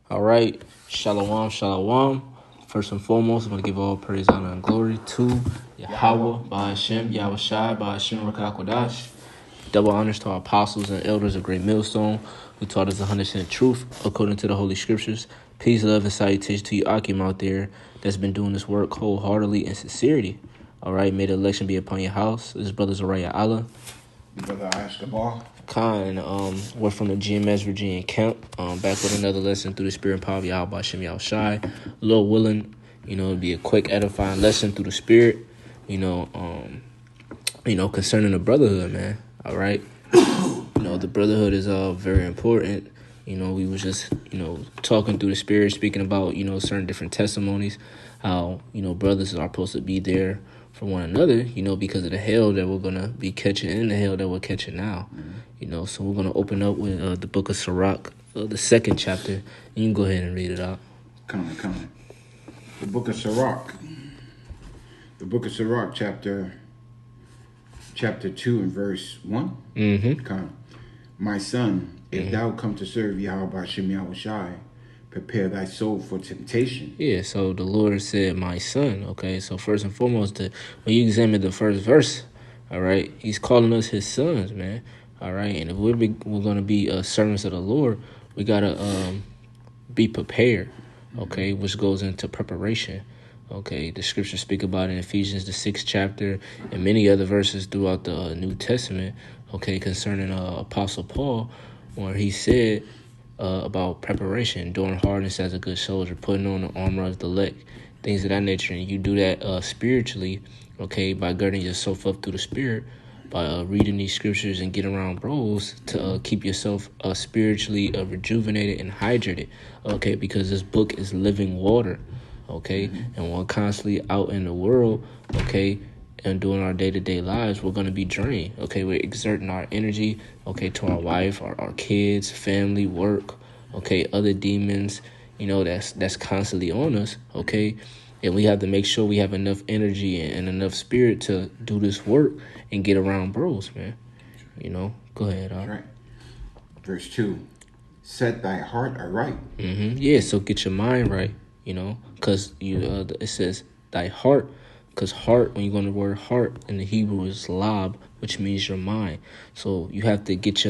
All right. Shalom, shalom. First and foremost, I want to give all praise, honor, and glory to Yahweh, Ba'ashem, Yahweh Shai, Ba'ashem, Rakakwadash. Double honors to our apostles and elders of Great Millstone, who taught us 100% truth according to the Holy Scriptures. Peace, love, and salutation to you, Akim, out there that's been doing this work wholeheartedly and sincerity. All right. May the election be upon your house. This is Brother Zariah Allah. Brother Ashkabar. Khan, we're from the GMS Virginia camp, back with another lesson through the spirit and power of Yahweh Shem Yahweh Shai. Lord willing, it'll be a quick edifying lesson through the spirit, concerning the brotherhood, man. All right. The brotherhood is very important. We was just, talking through the spirit, speaking about, certain different testimonies, how, brothers are supposed to be there for one another, because of the hell that we're going to be catching and the hell that we're catching now. So we're going to open up with the book of Sirach, the second chapter. You can go ahead and read it out. Come. The book of Sirach. The book of Sirach, chapter 2 and verse 1. Mm-hmm. Come. My son, if thou come to serve Yahweh Shem Yahweh Shai, prepare thy soul for temptation. Yeah, so the Lord said, my son, okay? So first and foremost, when you examine the first verse, all right, he's calling us his sons, man, all right? And if we're going to be servants of the Lord, we got to be prepared, okay, which goes into preparation, okay? The scriptures speak about it in Ephesians, the 6th chapter, and many other verses throughout the New Testament, okay, concerning Apostle Paul, where he said, about preparation, doing hardness as a good soldier, putting on the armor of the elect, things of that nature. And you do that spiritually, okay, by girding yourself up through the spirit, by reading these scriptures and getting around bros to keep yourself spiritually rejuvenated and hydrated, okay, because this book is living water, okay, and we're constantly out in the world, okay, and doing our day-to-day lives, we're going to be drained, okay? We're exerting our energy, okay, to our wife, our kids, family, work, okay, other demons, that's constantly on us, okay? And we have to make sure we have enough energy and enough spirit to do this work and get around bros, man. Go ahead. Right. Verse 2, set thy heart aright. Yeah, so get your mind right, because it says thy heart. Because heart, when you're going to the word heart in the Hebrew is lab, which means your mind. So you have to get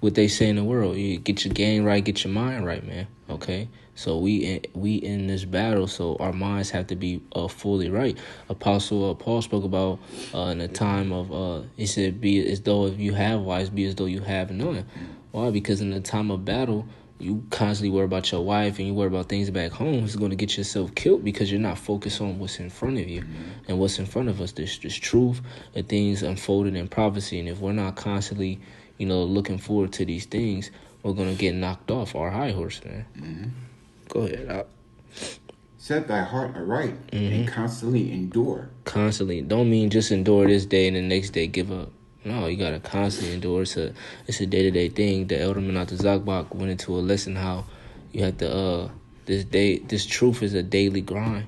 what they say in the world, you get your game right, get your mind right, man. Okay? So we in this battle, so our minds have to be fully right. Apostle Paul spoke about in the time of, he said, be as though if you have wise, be as though you have none. Why? Because in the time of battle, you constantly worry about your wife and you worry about things back home. It's going to get yourself killed because you're not focused on what's in front of you. And what's in front of us. There's truth and things unfolded in prophecy. And if we're not constantly, looking forward to these things, we're going to get knocked off our high horse, man. Go ahead. Set thy heart aright and constantly endure. Constantly. Don't mean just endure this day and the next day give up. No, you gotta constantly endure. It's a day-to-day thing. The Elderman out the Zakbak went into a lesson how you have to this truth is a daily grind.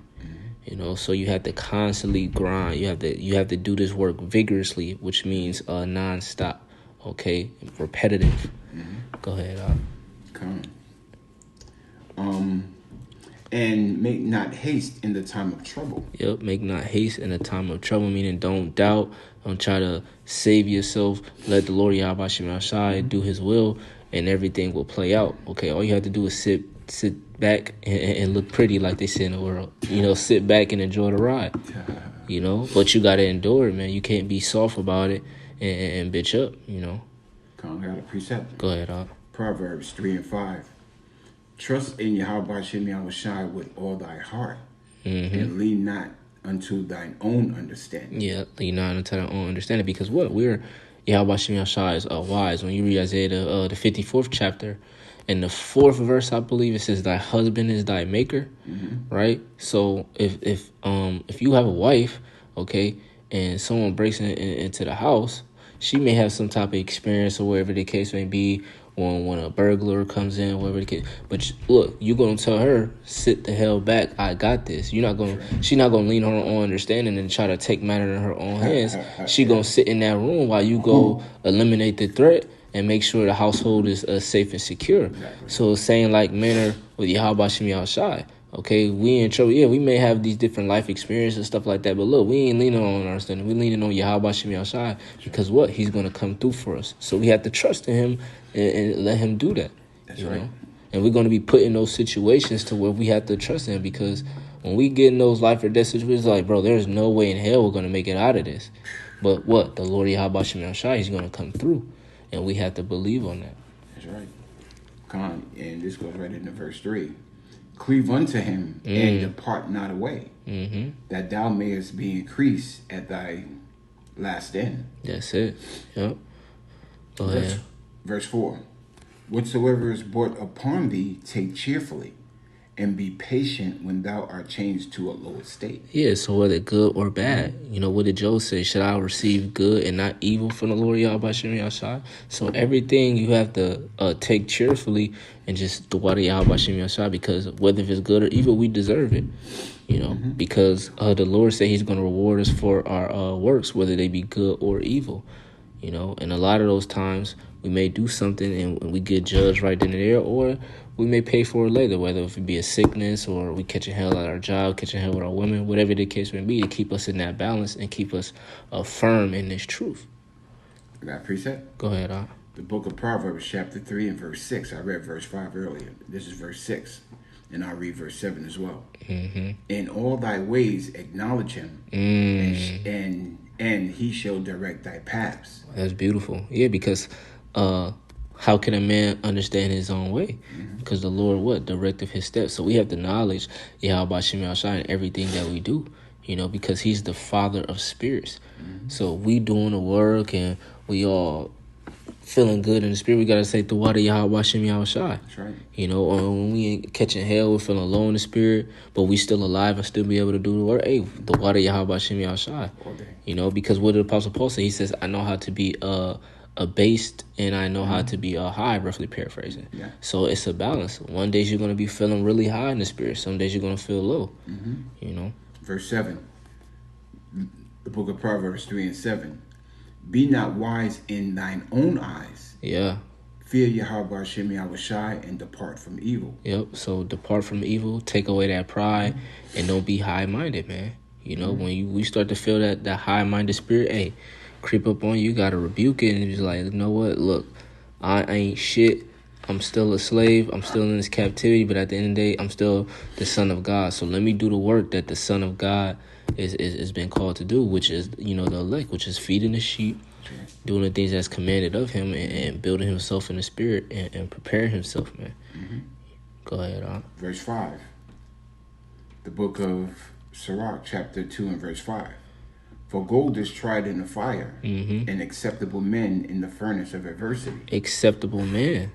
So you have to constantly grind. You have to do this work vigorously, which means non-stop, okay, repetitive. Go ahead. Come. And make not haste in the time of trouble. Yep, make not haste in the time of trouble, meaning don't doubt, don't try to save yourself. Let the Lord Yahweh Shem Shai do his will, and everything will play out. Okay, all you have to do is sit back and look pretty, like they say in the world. Sit back and enjoy the ride. But you got to endure it, man. You can't be soft about it and bitch up, Come, got a precept. Go ahead, Proverbs 3 and 5. Trust in Yahweh Shem Yahweh Shai with all thy heart, and lean not unto thine own understanding. Yeah, lean not unto thine own understanding, because we're Yahweh Shem Yahweh Shai is wise. When you read Isaiah the 54th chapter, in the 4th verse, I believe it says, "Thy husband is thy maker," right? So if you have a wife, okay, and someone breaks into the house, she may have some type of experience or whatever the case may be. When a burglar comes in, whatever the case. But look, you're gonna tell her, sit the hell back. I got this. She's not gonna lean on her own understanding and try to take matter in her own hands. She gonna sit in that room while you go eliminate the threat and make sure the household is safe and secure. Exactly. So same like manner with Yahweh Shem Yahushai. Okay, we in trouble. Yeah, we may have these different life experiences and stuff like that, but look, we ain't leaning on our understanding. We leaning on Yahweh Shem Yahushai because what? He's gonna come through for us. So we have to trust in Him and let Him do that. That's right. And we're gonna be put in those situations to where we have to trust Him, because when we get in those life or death situations, like, bro, there's no way in hell we're gonna make it out of this. But what? The Lord Yahweh Shem Yahushai, He's gonna come through, and we have to believe on that. That's right. Come on, and this goes right into verse 3. Cleave unto Him and depart not away, that thou mayest be increased at thy last end. That's it. Yep. Go ahead. Verse 4. Whatsoever is brought upon thee, take cheerfully, and be patient when thou art changed to a low estate. Yeah, so whether good or bad, what did Job say? Should I receive good and not evil from the Lord Yahweh Shem Yahushai? So everything you have to take cheerfully and just the water Yahweh Shem Yahushai, because whether if it's good or evil, we deserve it. Because the Lord said He's going to reward us for our works, whether they be good or evil. And a lot of those times we may do something and we get judged right then and there, or we may pay for it later, whether if it be a sickness or we catching hell at our job, catching hell with our women, whatever the case may be, to keep us in that balance and keep us firm in this truth. Got a precept? Go ahead, The book of Proverbs, chapter 3 and verse 6. I read verse 5 earlier. This is verse 6. And I'll read verse 7 as well. In all thy ways acknowledge Him, and He shall direct thy paths. That's beautiful. Yeah, because how can a man understand his own way? Because the Lord, directed his steps. So we have the knowledge, Yahweh Shem Yahushai, in everything that we do, because He's the Father of spirits. So we doing the work and we all feeling good in the spirit, we got to say the water Yahweh Shem Yahushai. That's right. Or when we ain't catching hell, we're feeling low in the spirit, but we still alive and still be able to do the work. Hey, the water Yahweh Shem Yahushai. Because what did the Apostle Paul say? He says, I know how to be abased and I know how to be high, roughly paraphrasing. Yeah. So it's a balance. One day you're going to be feeling really high in the spirit. Some days you're going to feel low. Verse 7. The book of Proverbs 3 and 7. Be not wise in thine own eyes. Yeah. Fear Yahweh Shem Yahushai and depart from evil. Yep. So depart from evil, take away that pride, and don't be high-minded, man. When we start to feel that high-minded spirit, hey, creep up on you, got to rebuke it and just like, you know what? Look, I ain't shit. I'm still a slave. I'm still in this captivity, but at the end of the day, I'm still the son of God. So let me do the work that the son of God is been called to do, which is, the elect, which is feeding the sheep, doing the things that's commanded of Him, and building himself in the spirit and preparing himself, man. Go ahead, Verse 5. The book of Sirach, chapter 2 and verse 5. For gold is tried in the fire, and acceptable men in the furnace of adversity. Acceptable man,